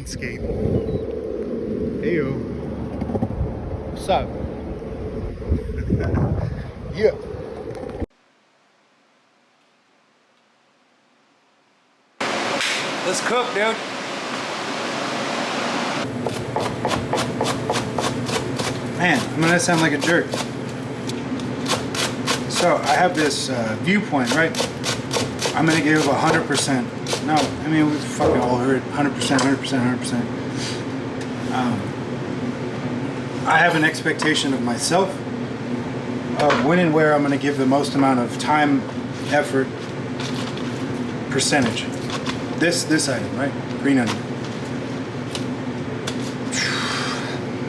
skate. Heyo. What's up? Yeah. Let's cook, dude. Man, I'm gonna sound like a jerk. So I have this viewpoint, right? I'm gonna give 100%. No, I mean we fucking all heard 100%, 100%, 100%. I have an expectation of myself of when and where I'm gonna give the most amount of time, effort, percentage. This item, right? Green onion.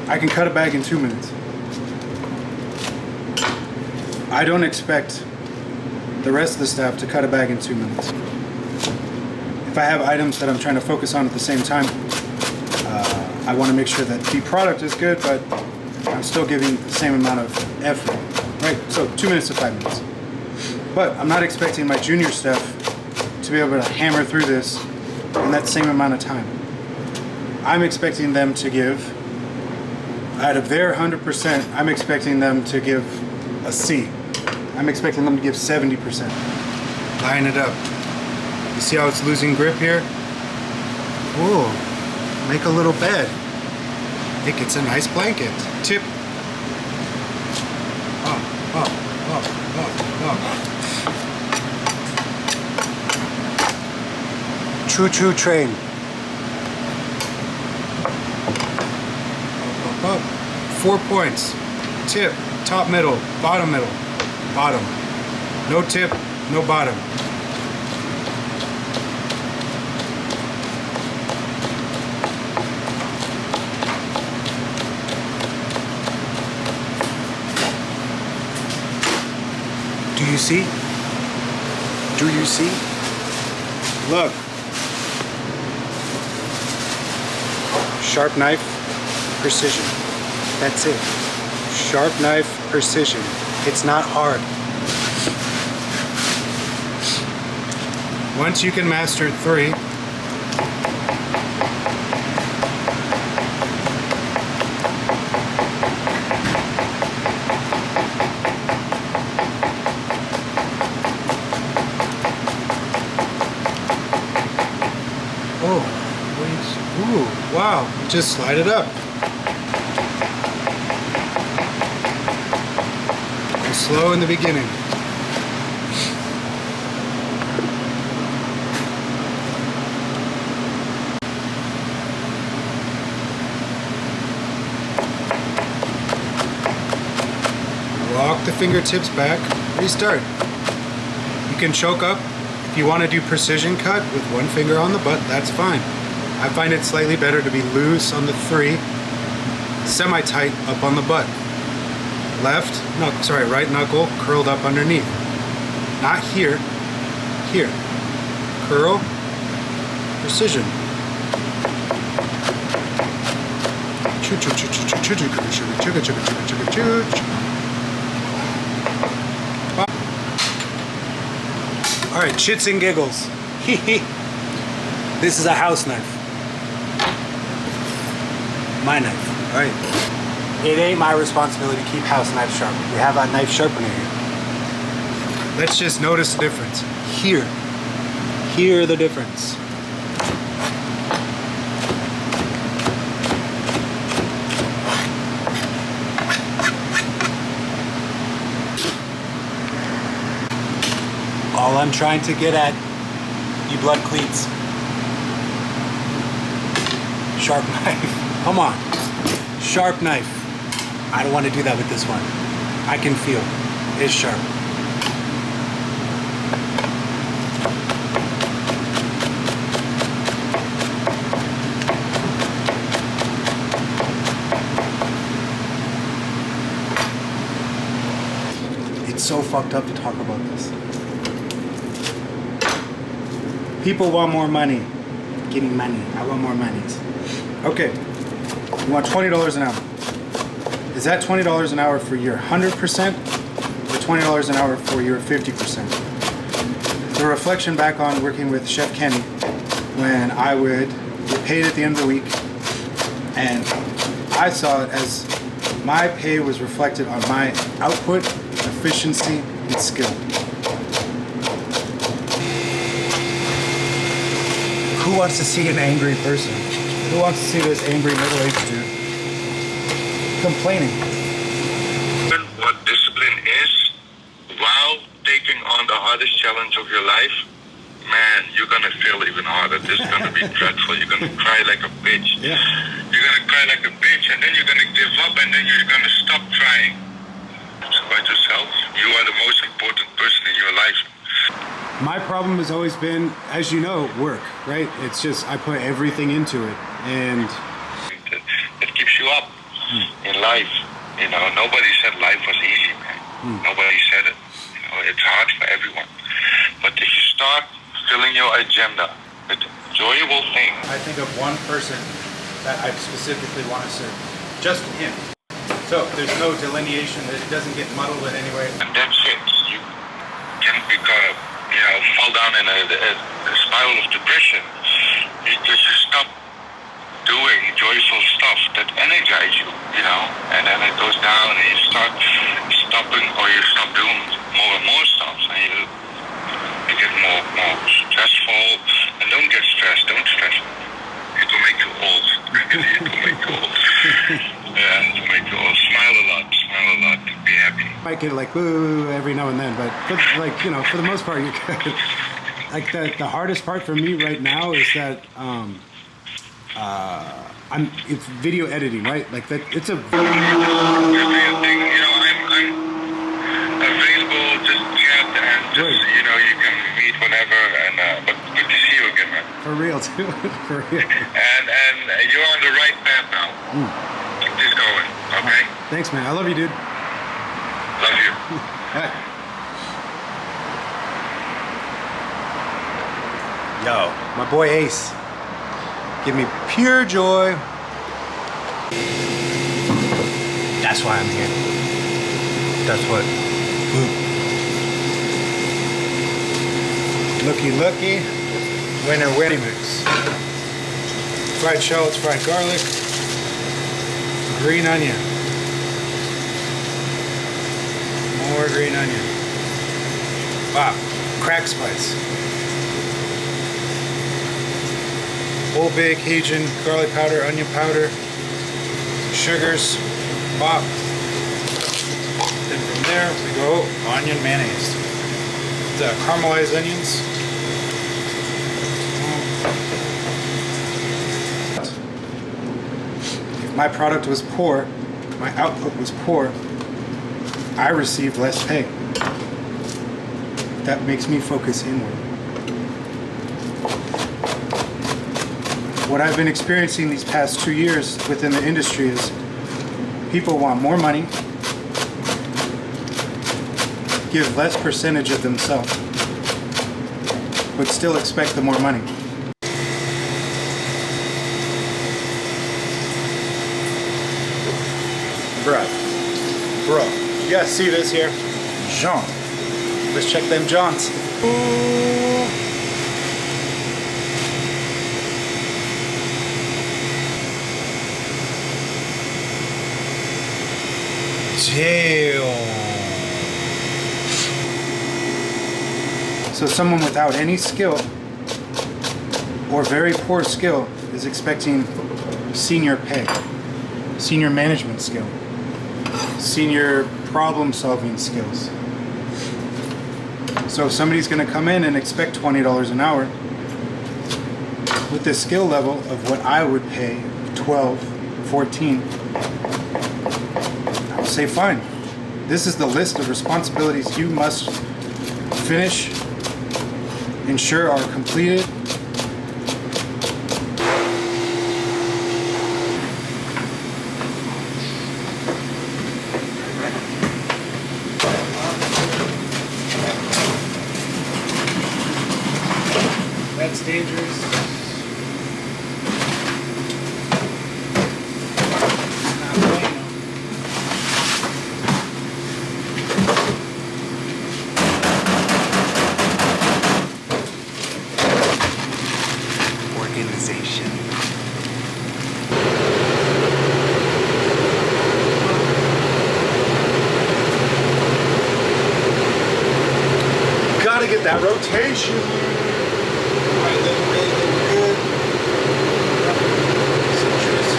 I can cut a bag in 2 minutes. I don't expect the rest of the staff to cut a bag in 2 minutes. If I have items that I'm trying to focus on at the same time, I want to make sure that the product is good, but I'm still giving the same amount of effort, right? So 2 minutes to 5 minutes. But I'm not expecting my junior staff to be able to hammer through this in that same amount of time. I'm expecting them to give, out of their 100%, I'm expecting them to give a C. I'm expecting them to give 70%. Line it up. You see how it's losing grip here? Ooh, make a little bed. It gets a nice blanket. Tip. Up, up, up, up, up. Choo-choo train. Up, up, up. 4 points. Tip, top middle, bottom middle, bottom. No tip, no bottom. Do you see? Do you see? Look. Sharp knife, precision. That's it. Sharp knife, precision. It's not hard. Once you can master 3, oh, wait, ooh, wow, just slide it up. Slow in the beginning. Walk the fingertips back, restart. You can choke up. If you want to do precision cut with one finger on the butt, that's fine. I find it slightly better to be loose on the 3, semi-tight up on the butt. Right knuckle curled up underneath. Not here, here. Curl, precision. All right, shits and giggles. This is a house knife. My knife, all right. It ain't my responsibility to keep house knives sharp. We have a knife sharpener here. Let's just notice the difference. Here. Hear the difference. All I'm trying to get at, you blood cleats. Sharp knife. Come on. Sharp knife. I don't want to do that with this one. I can feel it's sharp. It's so fucked up to talk about this. People want more money. Give me money. I want more monies. Okay. You want $20 an hour. Is that $20 an hour for your 100% or $20 an hour for your 50%? The reflection back on working with Chef Kenny when I would get paid at the end of the week, and I saw it as my pay was reflected on my output, efficiency, and skill. Who wants to see an angry person? Who wants to see this angry middle-aged dude complaining? What discipline is, while taking on the hardest challenge of your life, man, you're gonna feel even harder. This is gonna be dreadful. You're gonna cry like a bitch. Yeah. You're gonna cry like a bitch, and then you're gonna give up, and then you're gonna stop trying. It's about yourself. You are the most important person in your life. My problem has always been, as you know, work, right? It's just, I put everything into it, and It keeps you up in life. You know, nobody said life was easy, man. Nobody said it. You know, it's hard for everyone. But if you start filling your agenda with enjoyable things. I think of one person that I specifically want to serve, just him. So there's no delineation, it doesn't get muddled in any way. And that's it. You can become, fall down in a spiral of depression. You just stop doing joyful stuff that energize you, and then it goes down and you start stopping, or you stop doing more and more stuff, and you get more stressful. And don't get stressed, don't stress. It will make you old. It will make you old. Yeah, it will make you old. Smile a lot, be happy. Might get like woo every now and then, but for the most part, you're good. Like the hardest part for me right now is that it's video editing, right? Like that, it's a. I'm available, just chat and just, you can meet whenever. And but good to see you again, man. For real too, for real. And you're on the right path now. Keep this going, okay? Thanks, man. I love you, dude. Love you. Bye. Yo, my boy Ace. Give me pure joy. That's why I'm here. That's what. Looky. Winner mix. Fried shallots, fried garlic, green onion. More green onion. Wow, crack spice. Whole bay Cajun, garlic powder, onion powder, sugars, pop. Then from there we go onion mayonnaise. The caramelized onions. If my product was poor, my output was poor, I received less pay. That makes me focus inward. What I've been experiencing these past 2 years within the industry is people want more money, give less percentage of themselves, but still expect the more money. Bro, you guys see this here? Jean. Let's check them Johns. Ooh. Damn. So someone without any skill or very poor skill is expecting senior pay, senior management skill, senior problem solving skills. So if somebody's going to come in and expect $20 an hour with the skill level of what I would pay 12, 14, I would say fine. This is the list of responsibilities you must finish, ensure are completed. That's dangerous. Not bueno. Organization. really get that rotation. Alright, looking really good. Citrus,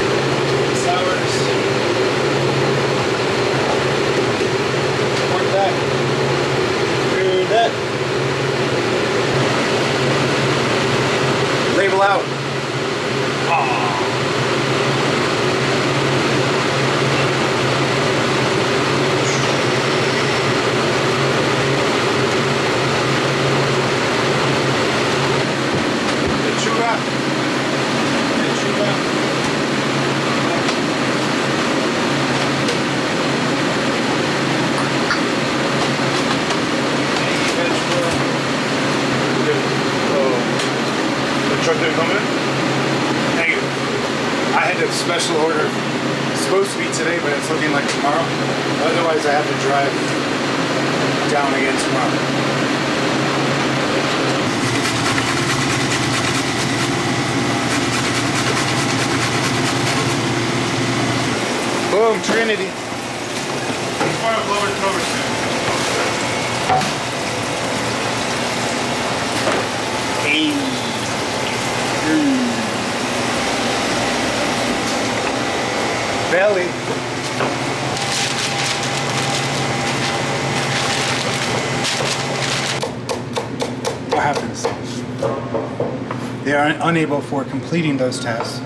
sours. Work that. Do that. Label out. Oh. Truck didn't come in? Negative. I had to special order. It's supposed to be today, but it's looking like tomorrow. Otherwise, I have to drive down again tomorrow. Boom, Trinity. As far as blower cover Hey. Belly. What happens? They are unable for completing those tasks.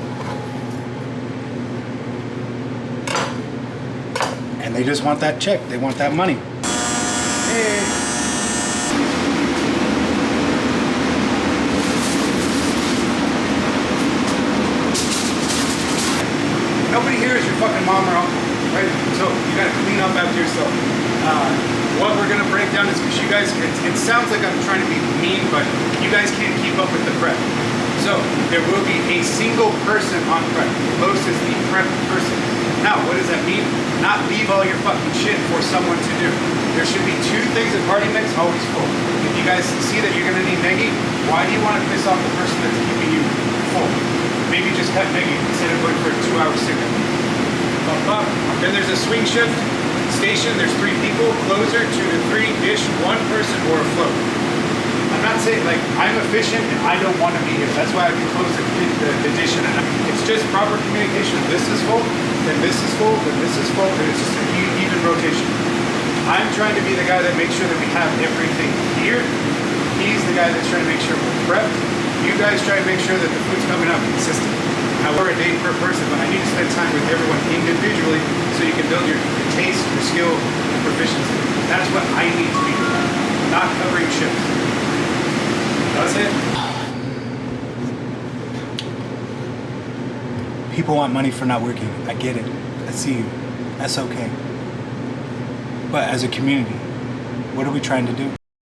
And they just want that check. They want that money. Hey. Nobody here is your fucking mom or uncle, right? So you gotta clean up after yourself. What we're gonna break down is because you guys, it sounds like I'm trying to be mean, but you guys can't keep up with the prep. So there will be a single person on prep. Los is the prep person. Now, what does that mean? Not leave all your fucking shit for someone to do. There should be two things at party mix always full. If you guys see that you're gonna need Maggie, why do you want to piss off the person that's keeping you full? Maybe just cut Maggie instead of going for a 2-hour cigarette. Then there's a swing shift station. There's 3 people. Closer, 2 to 3. Dish, 1 person or a float. I'm not saying like I'm efficient and I don't want to be here. That's why I can close the dish in. It's just proper communication. This is full, then this is full, then this is full, and it's just an even rotation. I'm trying to be the guy that makes sure that we have everything here. He's the guy that's trying to make sure we're prepped. You guys try to make sure that the food's coming out consistent. I work a day per person, but I need to spend time with everyone individually so you can build your taste, your skill, and proficiency. That's what I need to be doing, not covering shifts. That's it. People want money for not working. I get it. I see you. That's okay. But as a community, what are we trying to do?